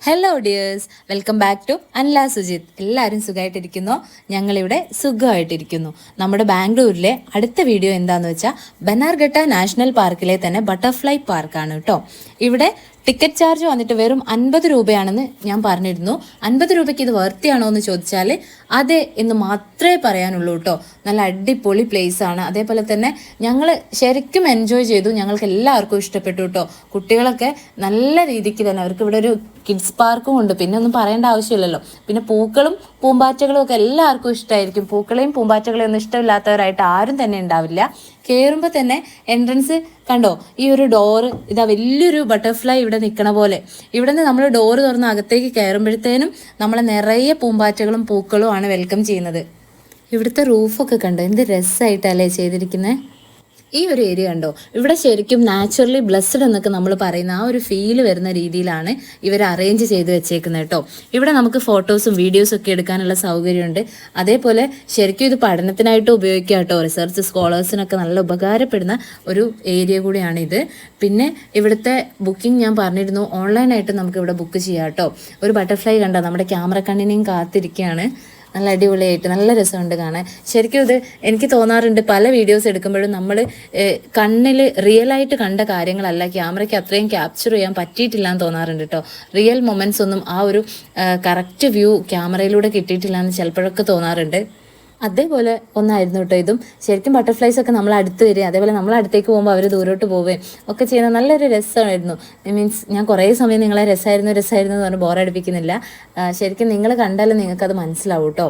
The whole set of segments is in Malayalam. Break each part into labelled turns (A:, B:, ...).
A: Hello dears, welcome back to Anla Sujith. എല്ലാവരും സുഖമായിട്ടിരിക്കുന്നോ? ഞങ്ങളിവിടെ സുഖമായിട്ടിരിക്കുന്നു. നമ്മുടെ ബാംഗ്ലൂരിലെ അടുത്ത വീഡിയോ എന്താണെന്ന് വെച്ചാൽ ബനാർഘട്ട നാഷണൽ പാർക്കിലെ തന്നെ ബട്ടർഫ്ലൈ പാർക്കാണ് കേട്ടോ. ഇവിടെ ടിക്കറ്റ് ചാർജ് വന്നിട്ട് വെറും 50 രൂപയാണെന്ന് ഞാൻ പറഞ്ഞിരുന്നു. 50 രൂപയ്ക്ക് ഇത് വർത്തിയാണോ എന്ന് ചോദിച്ചാൽ അതെ എന്ന് മാത്രമേ പറയാനുള്ളൂ കേട്ടോ. നല്ല അടിപൊളി പ്ലേസ് ആണ്. അതേപോലെ തന്നെ ഞങ്ങൾ ശരിക്കും എൻജോയ് ചെയ്തു. ഞങ്ങൾക്ക് എല്ലാവർക്കും ഇഷ്ടപ്പെട്ടു കേട്ടോ. കുട്ടികളൊക്കെ നല്ല രീതിക്ക് തന്നെ, അവർക്ക് ഇവിടെ ഒരു കിഡ്സ് പാർക്കും ഉണ്ട്, പിന്നെ ഒന്നും പറയേണ്ട ആവശ്യമില്ലല്ലോ. പിന്നെ പൂക്കളും പൂമ്പാറ്റകളും ഒക്കെ എല്ലാവർക്കും ഇഷ്ടമായിരിക്കും. പൂക്കളെയും പൂമ്പാറ്റകളെയും ഒന്നും ഇഷ്ടമില്ലാത്തവരായിട്ട് ആരും തന്നെ ഉണ്ടാവില്ല. കയറുമ്പോൾ തന്നെ എൻട്രൻസ് കണ്ടോ, ഈ ഒരു ഡോറ്, ഇതാ വലിയൊരു ബട്ടർഫ്ലൈ ഇവിടെ നിൽക്കണ പോലെ. ഇവിടെ നിന്ന് നമ്മൾ ഡോറ് തുറന്ന് അകത്തേക്ക് കയറുമ്പോഴത്തേനും നമ്മളെ നിറയെ പൂമ്പാറ്റകളും പൂക്കളും ആണ് വെൽക്കം ചെയ്യുന്നത്. ഇവിടുത്തെ റൂഫൊക്കെ കണ്ടോ, എന്ത് രസമായിട്ടല്ലേ ചെയ്തിരിക്കുന്നത്. ഈ ഒരു ഏരിയ കണ്ടോ, ഇവിടെ ശരിക്കും നാച്ചുറലി ബ്ലെസ്ഡ് എന്നൊക്കെ നമ്മൾ പറയുന്ന ആ ഒരു ഫീല് വരുന്ന രീതിയിലാണ് ഇവർ അറേഞ്ച് ചെയ്ത് വെച്ചേക്കുന്നത് കേട്ടോ. ഇവിടെ നമുക്ക് ഫോട്ടോസും വീഡിയോസും ഒക്കെ എടുക്കാനുള്ള സൗകര്യമുണ്ട്. അതേപോലെ ശരിക്കും ഇത് പഠനത്തിനായിട്ട് ഉപയോഗിക്കാം കേട്ടോ. റിസർച്ച് സ്കോളേഴ്സിനൊക്കെ നല്ല ഉപകാരപ്പെടുന്ന ഒരു ഏരിയ കൂടിയാണിത്. പിന്നെ ഇവിടുത്തെ ബുക്കിംഗ് ഞാൻ പറഞ്ഞിരുന്നു, ഓൺലൈനായിട്ട് നമുക്ക് ഇവിടെ ബുക്ക് ചെയ്യാം കേട്ടോ. ഒരു ബട്ടർഫ്ലൈ കണ്ടോ, നമ്മുടെ ക്യാമറ കണ്ണിനെയും കാത്തിരിക്കുകയാണ്. നല്ല അടിപൊളിയായിട്ട് നല്ല രസമുണ്ട് കാണാൻ. ശരിക്കും ഇത് എനിക്ക് തോന്നാറുണ്ട്, പല വീഡിയോസ് എടുക്കുമ്പോഴും നമ്മൾ കണ്ണിൽ റിയലായിട്ട് കണ്ട കാര്യങ്ങളല്ല ക്യാമറയ്ക്ക് അത്രയും ക്യാപ്ചർ ചെയ്യാൻ പറ്റിയിട്ടില്ല എന്ന് തോന്നാറുണ്ട് കേട്ടോ. റിയൽ മൊമെൻറ്റ്സ് ഒന്നും ആ ഒരു കറക്റ്റ് വ്യൂ ക്യാമറയിലൂടെ കിട്ടിയിട്ടില്ല എന്ന് ചിലപ്പോഴൊക്കെ തോന്നാറുണ്ട്. അതേപോലെ ഒന്നായിരുന്നു കേട്ടോ ഇതും. ശരിക്കും ബട്ടർഫ്ലൈസ് ഒക്കെ നമ്മൾ അടുത്ത് വരിക, അതേപോലെ നമ്മൾ അടുത്തേക്ക് പോകുമ്പോൾ അവർ ദൂരോട്ട് പോവുകയും ഒക്കെ ചെയ്യുന്ന നല്ലൊരു രസമായിരുന്നു. മീൻസ് ഞാൻ കുറേ സമയം നിങ്ങളെ രസമായിരുന്നു എന്ന് പറഞ്ഞ് ബോറടിപ്പിക്കുന്നില്ല. ശരിക്കും നിങ്ങൾ കണ്ടാലും നിങ്ങൾക്കത് മനസ്സിലാവും കേട്ടോ.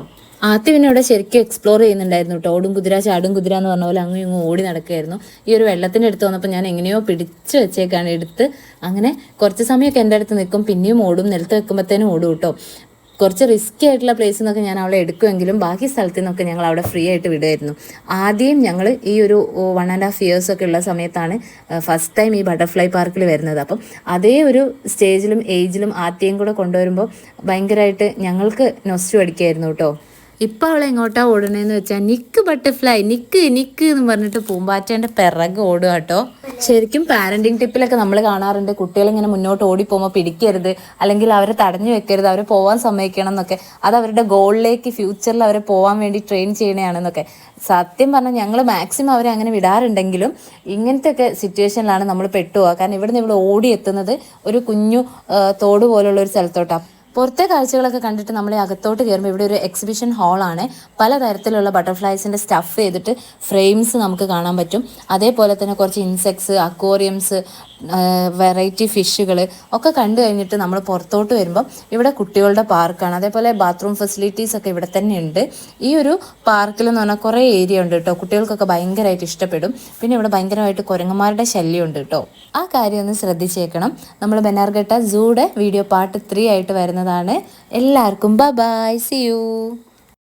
A: ആദ്യം പിന്നെ ഇവിടെ ശരിക്കും എക്സ്പ്ലോർ ചെയ്യുന്നുണ്ടായിരുന്നു കേട്ടോ. ഓടും കുതിര ചാടും കുതിര എന്ന് പറഞ്ഞ പോലെ അങ്ങും ഇങ്ങും ഓടി നടക്കുകയായിരുന്നു. ഈ ഒരു വെള്ളത്തിൻ്റെ അടുത്ത് വന്നപ്പോൾ ഞാൻ എങ്ങനെയോ പിടിച്ച് വെച്ചേക്കാണ് എടുത്ത്. അങ്ങനെ കുറച്ച് സമയമൊക്കെ എൻ്റെ അടുത്ത് നിൽക്കും, പിന്നെയും ഓടും, നിലത്ത് വെക്കുമ്പോഴത്തേനും ഓടും കേട്ടോ. കുറച്ച് റിസ്ക്കി ആയിട്ടുള്ള പ്ലേസിൽ നിന്നൊക്കെ ഞാൻ അവളെ എടുക്കുമെങ്കിലും ബാക്കി സ്ഥലത്തു നിന്നൊക്കെ ഞങ്ങൾ അവിടെ ഫ്രീ ആയിട്ട് വിടുമായിരുന്നു. ആദ്യം ഞങ്ങൾ ഈ ഒരു 1.5 years ഒക്കെ ഉള്ള സമയത്താണ് ഫസ്റ്റ് ടൈം ഈ ബട്ടർഫ്ലൈ പാർക്കിൽ വരുന്നത്. അപ്പം അതേ ഒരു സ്റ്റേജിലും ഏജിലും ആദ്യം കൂടെ കൊണ്ടുവരുമ്പോൾ ഭയങ്കരമായിട്ട് ഞങ്ങൾക്ക് നൊസ്റ്റു അടിക്കായിരുന്നു കേട്ടോ. ഇപ്പം അവളെ എങ്ങോട്ടാ ഓടണേന്ന് വെച്ചാൽ നിക്ക് ബട്ടർഫ്ലൈ നിക്ക് നിക്ക് എന്ന് പറഞ്ഞിട്ട് പൂമ്പാറ്റേൻ്റെ പിറകെ ഓടുക കേട്ടോ. ശരിക്കും പാരൻറ്റിങ് ടിപ്പിലൊക്കെ നമ്മൾ കാണാറുണ്ട്, കുട്ടികളിങ്ങനെ മുന്നോട്ട് ഓടിപ്പോകുമ്പോൾ പിടിക്കരുത്, അല്ലെങ്കിൽ അവരെ തടഞ്ഞു വെക്കരുത്, അവരെ പോകാൻ സമ്മതിക്കണം എന്നൊക്കെ. അത് അവരുടെ ഗോളിലേക്ക് ഫ്യൂച്ചറിൽ അവരെ പോകാൻ വേണ്ടി ട്രെയിൻ ചെയ്യണതാണെന്നൊക്കെ. സത്യം പറഞ്ഞാൽ ഞങ്ങൾ മാക്സിമം അവരെ അങ്ങനെ വിടാറുണ്ടെങ്കിലും ഇങ്ങനത്തെ ഒക്കെ സിറ്റുവേഷനിലാണ് നമ്മൾ പെട്ടുപോകുക. കാരണം ഇവിടുന്ന് ഇവിടെ ഓടി എത്തുന്നത് ഒരു കുഞ്ഞു തോട് പോലുള്ള ഒരു സ്ഥലത്തോട്ടാണ്. പുറത്തെ കാഴ്ചകളൊക്കെ കണ്ടിട്ട് നമ്മൾ അകത്തോട്ട് കയറുമ്പോൾ ഇവിടെ ഒരു എക്സിബിഷൻ ഹാളാണ്. പലതരത്തിലുള്ള ബട്ടർഫ്ലൈസിൻ്റെ സ്റ്റഫ് ചെയ്തിട്ട് ഫ്രെയിംസ് നമുക്ക് കാണാൻ പറ്റും. അതേപോലെ തന്നെ കുറച്ച് ഇൻസെക്ട്സ്, അക്വേറിയംസ്, വെറൈറ്റി ഫിഷുകൾ ഒക്കെ കണ്ടു കഴിഞ്ഞിട്ട് നമ്മൾ പുറത്തോട്ട് വരുമ്പം ഇവിടെ കുട്ടികളുടെ പാർക്കാണ്. അതേപോലെ ബാത്റൂം ഫെസിലിറ്റീസ് ഒക്കെ ഇവിടെ തന്നെ ഉണ്ട്. ഈ ഒരു പാർക്കിൽ എന്ന് പറഞ്ഞാൽ കുറേ ഏരിയ ഉണ്ട് കേട്ടോ. കുട്ടികൾക്കൊക്കെ ഭയങ്കരമായിട്ട് ഇഷ്ടപ്പെടും. പിന്നെ ഇവിടെ ഭയങ്കരമായിട്ട് കുരങ്ങന്മാരുടെ ശല്യം ഉണ്ട് കേട്ടോ. ആ കാര്യം ഒന്ന് ശ്രദ്ധിച്ചേക്കണം. നമ്മൾ ബനാർഘട്ട സൂയുടെ വീഡിയോ പാർട്ട് 3 ആയിട്ട് വരുന്നതാണ്. എല്ലാവർക്കും ബൈ ബൈ, സീ യു.